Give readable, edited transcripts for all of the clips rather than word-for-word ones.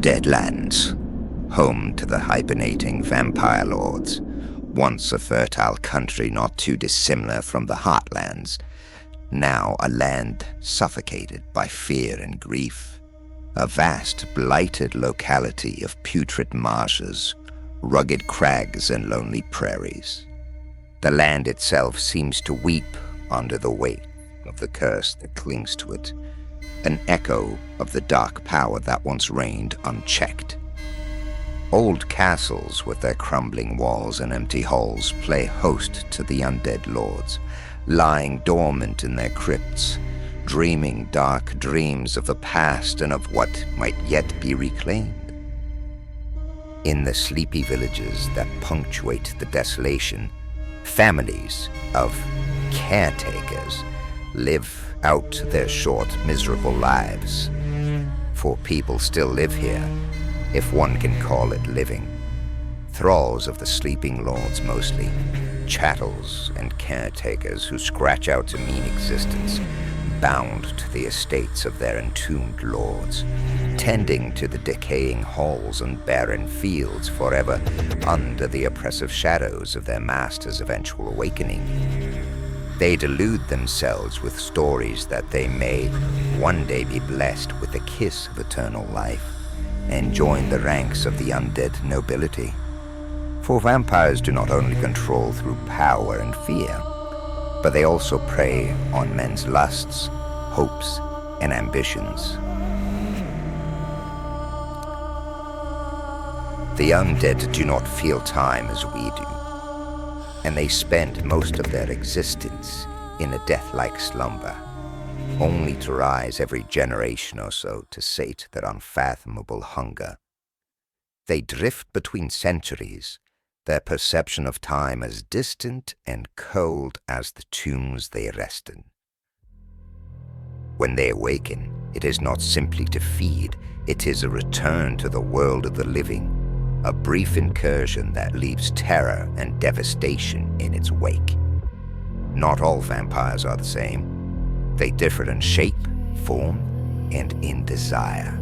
Deadlands, home to the hibernating vampire lords, once a fertile country not too dissimilar from the Heartlands, now a land suffocated by fear and grief. A vast, blighted locality of putrid marshes, rugged crags and lonely prairies. The land itself seems to weep under the weight of the curse that clings to it, an echo of the dark power that once reigned unchecked. Old castles with their crumbling walls and empty halls play host to the undead lords, lying dormant in their crypts, dreaming dark dreams of the past and of what might yet be reclaimed. In the sleepy villages that punctuate the desolation, families of caretakers live out their short, miserable lives. For people still live here, if one can call it living. Thralls of the sleeping lords mostly, chattels and caretakers who scratch out a mean existence, bound to the estates of their entombed lords, tending to the decaying halls and barren fields forever under the oppressive shadows of their master's eventual awakening. They delude themselves with stories that they may one day be blessed with the kiss of eternal life and join the ranks of the undead nobility. For vampires do not only control through power and fear, but they also prey on men's lusts, hopes, and ambitions. The undead do not feel time as we do, and they spend most of their existence in a death-like slumber, only to rise every generation or so to sate their unfathomable hunger. They drift between centuries, their perception of time as distant and cold as the tombs they rest in. When they awaken, it is not simply to feed, it is a return to the world of the living, a brief incursion that leaves terror and devastation in its wake. Not all vampires are the same. They differ in shape, form, and in desire.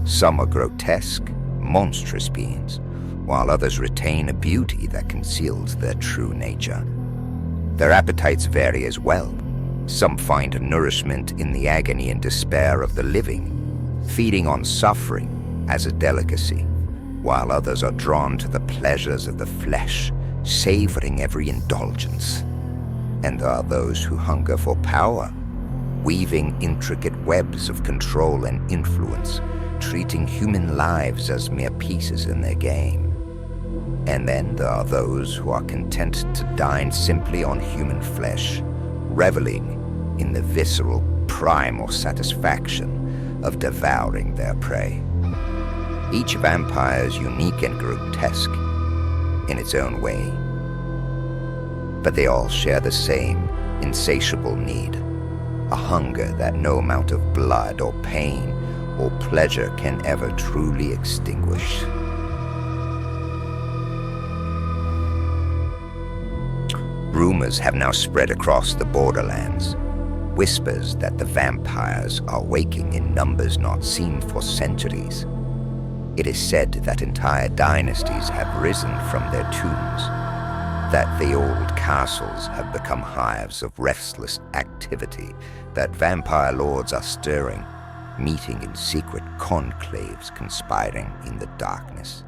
Some are grotesque, monstrous beings, while others retain a beauty that conceals their true nature. Their appetites vary as well. Some find nourishment in the agony and despair of the living, feeding on suffering as a delicacy, while others are drawn to the pleasures of the flesh, savoring every indulgence. And there are those who hunger for power, weaving intricate webs of control and influence, treating human lives as mere pieces in their game. And then there are those who are content to dine simply on human flesh, reveling in the visceral, primal satisfaction of devouring their prey. Each vampire is unique and grotesque in its own way, but they all share the same insatiable need, a hunger that no amount of blood or pain or pleasure can ever truly extinguish. Rumors have now spread across the borderlands, whispers that the vampires are waking in numbers not seen for centuries. It is said that entire dynasties have risen from their tombs, that the old castles have become hives of restless activity, that vampire lords are stirring, meeting in secret conclaves, conspiring in the darkness.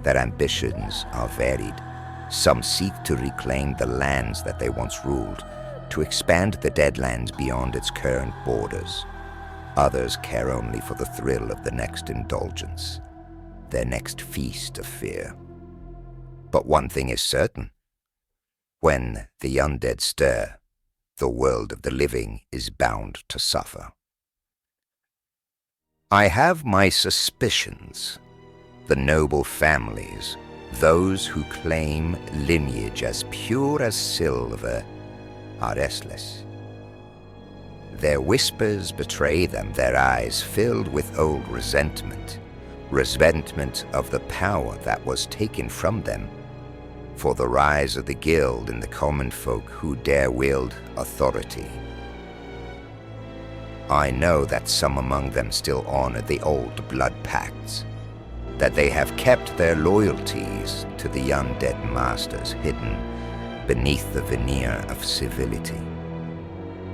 Their ambitions are varied. Some seek to reclaim the lands that they once ruled, to expand the Deadlands beyond its current borders. Others care only for the thrill of the next indulgence, their next feast of fear. But one thing is certain. When the undead stir, the world of the living is bound to suffer. I have my suspicions. The noble families, those who claim lineage as pure as silver, are restless. Their whispers betray them, their eyes filled with old resentment of the power that was taken from them, for the rise of the guild and the common folk who dare wield authority. I know that some among them still honor the old blood pacts, that they have kept their loyalties to the undead masters hidden beneath the veneer of civility.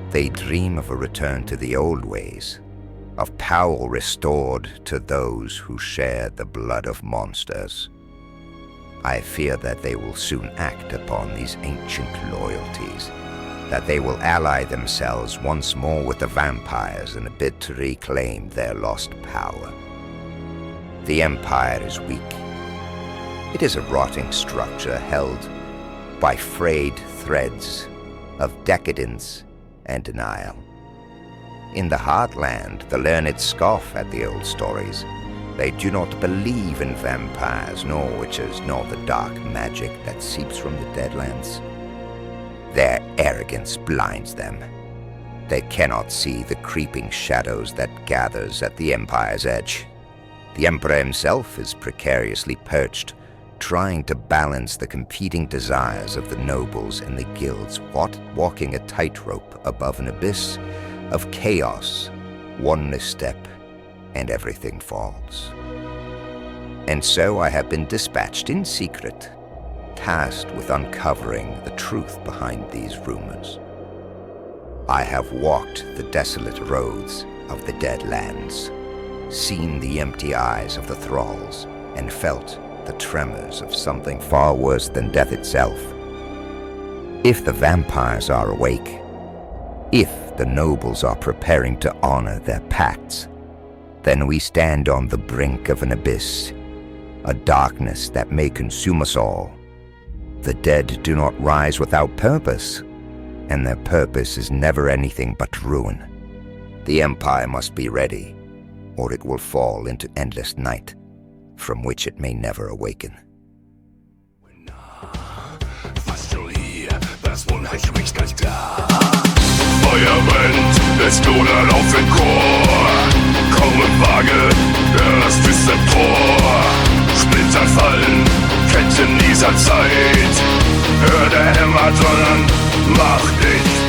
They dream of a return to the old ways, of power restored to those who share the blood of monsters. I fear that they will soon act upon these ancient loyalties, that they will ally themselves once more with the vampires in a bid to reclaim their lost power. The Empire is weak. It is a rotting structure held by frayed threads of decadence and denial. In the Heartland, the learned scoff at the old stories. They do not believe in vampires, nor witches, nor the dark magic that seeps from the Deadlands. Their arrogance blinds them. They cannot see the creeping shadows that gathers at the Empire's edge. The Emperor himself is precariously perched, trying to balance the competing desires of the nobles and the guilds, walking a tightrope above an abyss of chaos. One misstep, and everything falls. And so I have been dispatched in secret, tasked with uncovering the truth behind these rumors. I have walked the desolate roads of the Deadlands, seen the empty eyes of the thralls, and felt the tremors of something far worse than death itself. If the vampires are awake, if the nobles are preparing to honor their pacts, then we stand on the brink of an abyss, a darkness that may consume us all. The dead do not rise without purpose, and their purpose is never anything but ruin. The Empire must be ready, or it will fall into endless night, from which it may never awaken. Fast schon hier, das Unheimlich gleich da. Feuer brennt, es lodert auf den Chor. Kaum im Waage, das düstere Tor. Splitter fallen, Ketten dieser Zeit. Hör der Hämmer donnern, mach dich